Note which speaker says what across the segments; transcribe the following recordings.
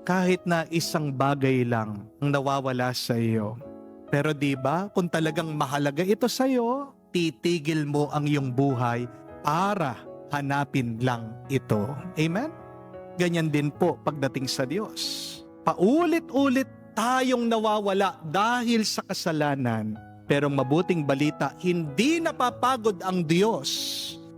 Speaker 1: kahit na isang bagay lang ang nawawala sa iyo. Pero di ba, kung talagang mahalaga ito sa iyo, titigil mo ang iyong buhay para hanapin lang ito. Amen? Ganyan din po pagdating sa Diyos. Paulit-ulit tayong nawawala dahil sa kasalanan. Pero mabuting balita, hindi napapagod ang Diyos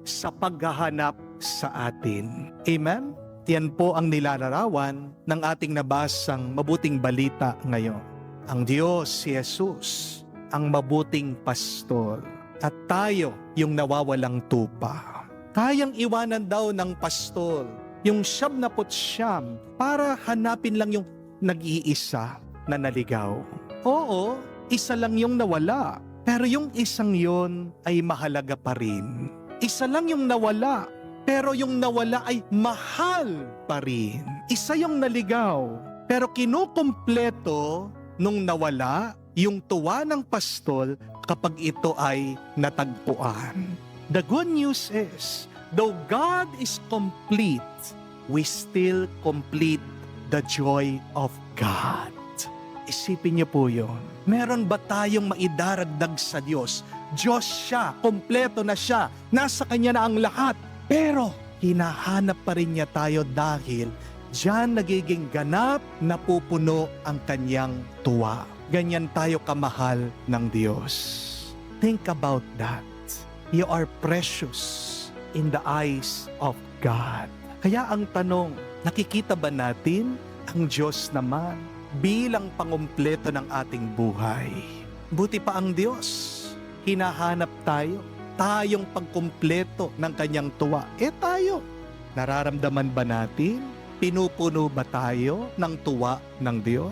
Speaker 1: sa paghahanap sa atin. Amen? Yan po ang nilalarawan ng ating nabasang mabuting balita ngayon. Ang Diyos, si Jesus, ang mabuting pastor. At tayo yung nawawalang tupa. Kayang iwanan daw ng pastor yung 99 para hanapin lang yung nag-iisa na naligaw. Oo, isa lang yung nawala. Pero yung isang yon ay mahalaga pa rin. Isa lang yung nawala. Pero yung nawala ay mahal pa rin. Isa yung naligaw. Pero kinukumpleto nung nawala yung tuwa ng pastol kapag ito ay natagpuan. The good news is, though God is complete, we still complete the joy of God. Isipin niyo po yun. Meron ba tayong maidaragdag sa Diyos? Diyos siya, kompleto na siya, nasa Kanya na ang lahat. Pero hinahanap pa rin niya tayo dahil diyan nagiging ganap na pupuno ang Kanyang tuwa. Ganyan tayo kamahal ng Diyos. Think about that. You are precious in the eyes of God. Kaya ang tanong, nakikita ba natin ang Diyos naman bilang pangumpleto ng ating buhay? Buti pa ang Diyos, hinahanap tayo. Tayong pagkumpleto ng Kanyang tuwa. Tayo, nararamdaman ba natin? Pinupuno ba tayo ng tuwa ng Diyos?